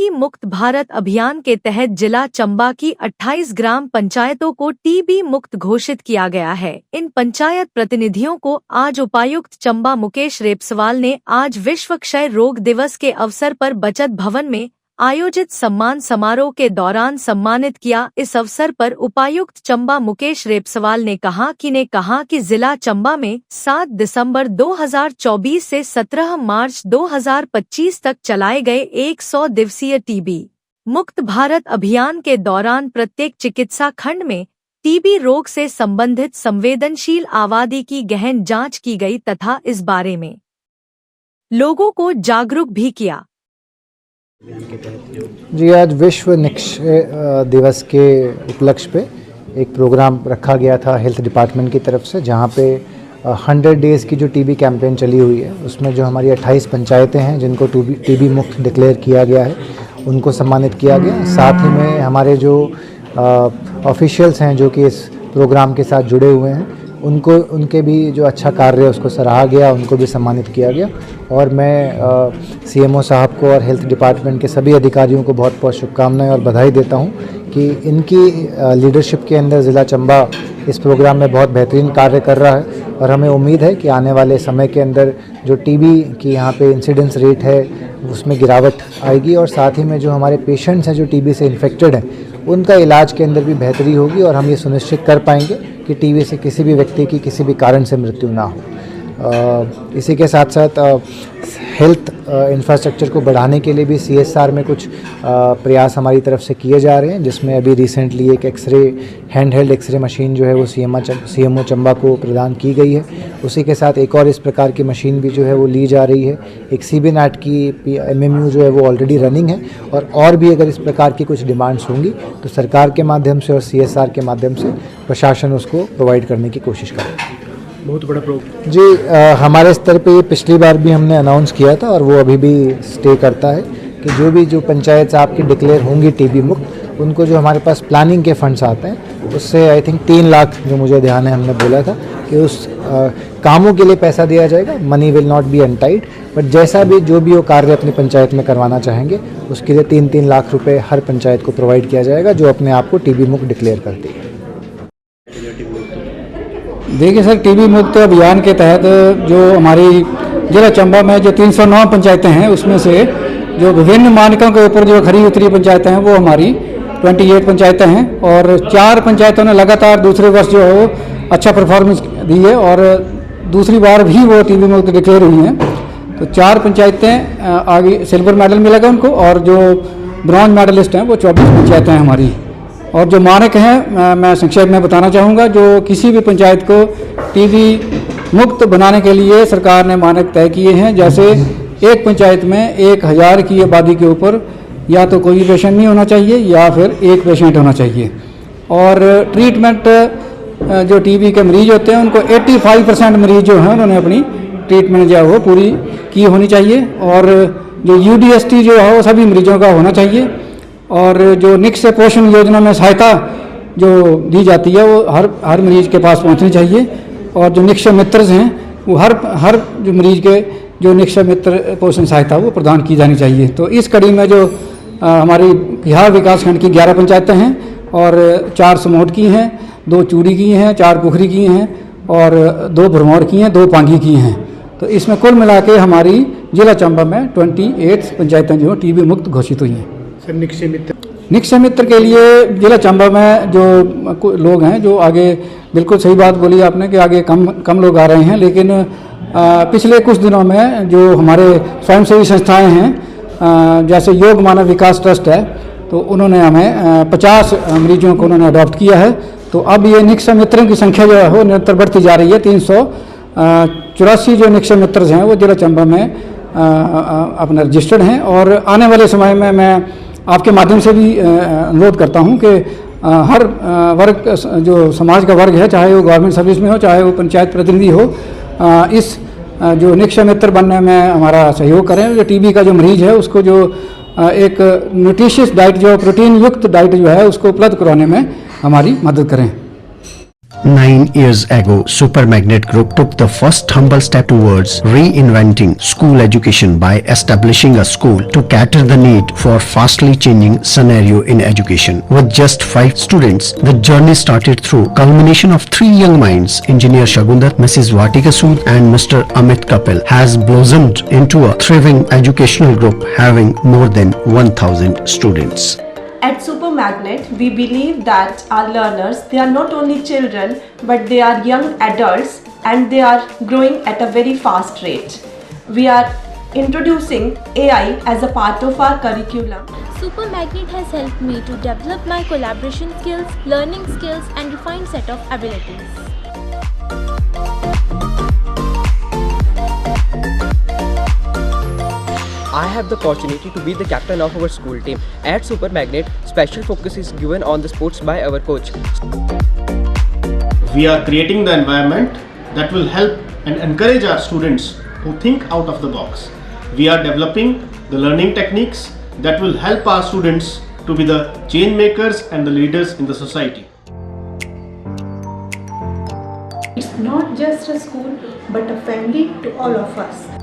TB मुक्त भारत अभियान के तहत जिला चंबा की 28 ग्राम पंचायतों को टीबी मुक्त घोषित किया गया है। इन पंचायत प्रतिनिधियों को आज उपायुक्त चंबा मुकेश रेपसवाल ने आज विश्व क्षय रोग दिवस के अवसर पर बचत भवन में आयोजित सम्मान समारोह के दौरान सम्मानित किया। इस अवसर पर उपायुक्त चंबा मुकेश रेपसवाल ने कहा कि जिला चंबा में 7 दिसंबर 2024 से 17 मार्च 2025 तक चलाए गए 100 दिवसीय टीबी मुक्त भारत अभियान के दौरान प्रत्येक चिकित्सा खंड में टीबी रोग से संबंधित संवेदनशील आबादी की गहन जांच की गई तथा इस बारे में लोगों को जागरूक भी किया। जी, आज विश्व निक्षय दिवस के उपलक्ष्य पे एक प्रोग्राम रखा गया था हेल्थ डिपार्टमेंट की तरफ से, जहाँ पे 100 डेज़ की जो टीबी कैंपेन चली हुई है उसमें जो हमारी 28 पंचायतें हैं जिनको टीबी मुक्त डिक्लेयर किया गया है उनको सम्मानित किया गया। साथ ही में हमारे जो ऑफिशियल्स हैं जो कि इस प्रोग्राम के साथ जुड़े हुए हैं उनके भी जो अच्छा कार्य है उसको सराहा गया, उनको भी सम्मानित किया गया। और मैं सीएमओ साहब को और हेल्थ डिपार्टमेंट के सभी अधिकारियों को बहुत बहुत शुभकामनाएं और बधाई देता हूं कि इनकी लीडरशिप के अंदर ज़िला चंबा इस प्रोग्राम में बहुत बेहतरीन कार्य कर रहा है। और हमें उम्मीद है कि आने वाले समय के अंदर जो टीबी की यहाँ पे इंसिडेंस रेट है उसमें गिरावट आएगी और साथ ही में जो हमारे पेशेंट्स हैं जो टीबी से इन्फेक्टेड हैं उनका इलाज के अंदर भी बेहतरी होगी और हम ये सुनिश्चित कर पाएंगे कि टीबी से किसी भी व्यक्ति की किसी भी कारण से मृत्यु ना हो। इसी के साथ साथ हेल्थ इंफ्रास्ट्रक्चर को बढ़ाने के लिए भी CSR में कुछ प्रयास हमारी तरफ से किए जा रहे हैं, जिसमें अभी रिसेंटली एक हैंड हेल्ड एक्सरे मशीन जो है वो CMO चंबा को प्रदान की गई है। उसी के साथ एक और इस प्रकार की मशीन भी जो है वो ली जा रही है। एक CBNAT की MMU जो है वो ऑलरेडी रनिंग है और भी अगर इस प्रकार की कुछ डिमांड्स होंगी तो सरकार के माध्यम से और CSR के माध्यम से प्रशासन उसको प्रोवाइड करने की कोशिश करेगा। बहुत बड़ा प्रोग्राम जी, हमारे स्तर पे पिछली बार भी हमने अनाउंस किया था और वो अभी भी स्टे करता है कि जो पंचायत आपकी डिक्लेयर होंगी टीबी मुक्त उनको जो हमारे पास प्लानिंग के फंड्स आते हैं उससे आई थिंक 3 लाख जो मुझे ध्यान है हमने बोला था कि उस कामों के लिए पैसा दिया जाएगा। Money will not be untied, but जैसा भी जो भी वो कार्य अपनी पंचायत में करवाना चाहेंगे उसके लिए 3-3 लाख रुपये हर पंचायत को प्रोवाइड किया जाएगा जो अपने आप को टीबी मुक्त डिक्लेयर करती है। देखिए सर, टीबी मुक्त अभियान के तहत जो हमारी जिला चंबा में जो 309 पंचायतें हैं उसमें से जो विभिन्न मानकों के ऊपर जो खरी उतरी पंचायतें हैं वो हमारी 28 पंचायतें हैं और 4 पंचायतों ने लगातार दूसरे वर्ष जो है वो अच्छा परफॉर्मेंस दी है और दूसरी बार भी वो टीबी मुक्त डिक्लेयर हुई हैं। तो 4 पंचायतें आगे सिल्वर मेडल मिलेगा उनको और जो ब्रॉन्ज मेडलिस्ट हैं वो 24 पंचायतें हैं हमारी। और जो मानक हैं मैं संक्षेप में बताना चाहूँगा, जो किसी भी पंचायत को टीबी मुक्त बनाने के लिए सरकार ने मानक तय किए हैं। जैसे एक पंचायत में 1000 की आबादी के ऊपर या तो कोई पेशेंट नहीं होना चाहिए या फिर एक पेशेंट होना चाहिए। और ट्रीटमेंट जो टीबी के मरीज होते हैं उनको 85% मरीज जो हैं उन्होंने अपनी ट्रीटमेंट जो है वो पूरी की होनी चाहिए। और जो UDST जो है वो सभी मरीजों का होना चाहिए। और जो निक्षय पोषण योजना में सहायता जो दी जाती है वो हर मरीज के पास पहुंचनी चाहिए। और जो निक्षय मित्र हैं वो हर जो मरीज के जो निक्षय मित्र पोषण सहायता वो प्रदान की जानी चाहिए। तो इस कड़ी में जो हमारी बिहार विकास खंड की 11 पंचायतें हैं और 4 समोट की हैं, 2 चूड़ी की हैं, 4 पुखरी की हैं और 2 भरमौर की हैं, 2 पांगी की हैं। तो इसमें कुल मिला के हमारी जिला चंबा में 28 पंचायतें जो टीबी मुक्त घोषित हुई हैं। सर, निक्षय मित्र के लिए जिला चंबा में जो लोग हैं जो आगे, बिल्कुल सही बात बोली आपने कि आगे कम लोग आ रहे हैं, लेकिन पिछले कुछ दिनों में जो हमारे स्वयंसेवी संस्थाएं हैं जैसे योग मानव विकास ट्रस्ट है तो उन्होंने हमें 50 मरीजों को उन्होंने अडॉप्ट किया है। तो अब ये निक्षय मित्रों की संख्या जो है वो निरंतर बढ़ती जा रही है। 384 जो निक्षय मित्र हैं वो जिला चंबा में अपना रजिस्टर्ड हैं। और आने वाले समय में मैं आपके माध्यम से भी अनुरोध करता हूं कि हर वर्ग जो समाज का वर्ग है, चाहे वो गवर्नमेंट सर्विस में हो चाहे वो पंचायत प्रतिनिधि हो, इस जो निक्षय मित्र बनने में हमारा सहयोग करें। जो टीबी का जो मरीज है उसको जो एक न्यूट्रिशियस डाइट जो प्रोटीन युक्त डाइट जो है उसको उपलब्ध कराने में हमारी मदद करें। 9 years ago, Super Magnet Group took the first humble step towards reinventing school education by establishing a school to cater the need for fastly changing scenario in education. With just 5 students, the journey started through culmination of 3 young minds, Engineer Shagundar, Mrs. Vatika Sood and Mr. Amit Kapil, has blossomed into a thriving educational group having more than 1,000 students. At Super Magnet, we believe that our learners, they are not only children, but they are young adults and they are growing at a very fast rate. We are introducing AI as a part of our curriculum. Super Magnet has helped me to develop my collaboration skills, learning skills and refined set of abilities. I have the opportunity to be the captain of our school team. At Super Magnet, special focus is given on the sports by our coach. We are creating the environment that will help and encourage our students who think out of the box. We are developing the learning techniques that will help our students to be the change makers and the leaders in the society. It's not just a school, but a family to all of us.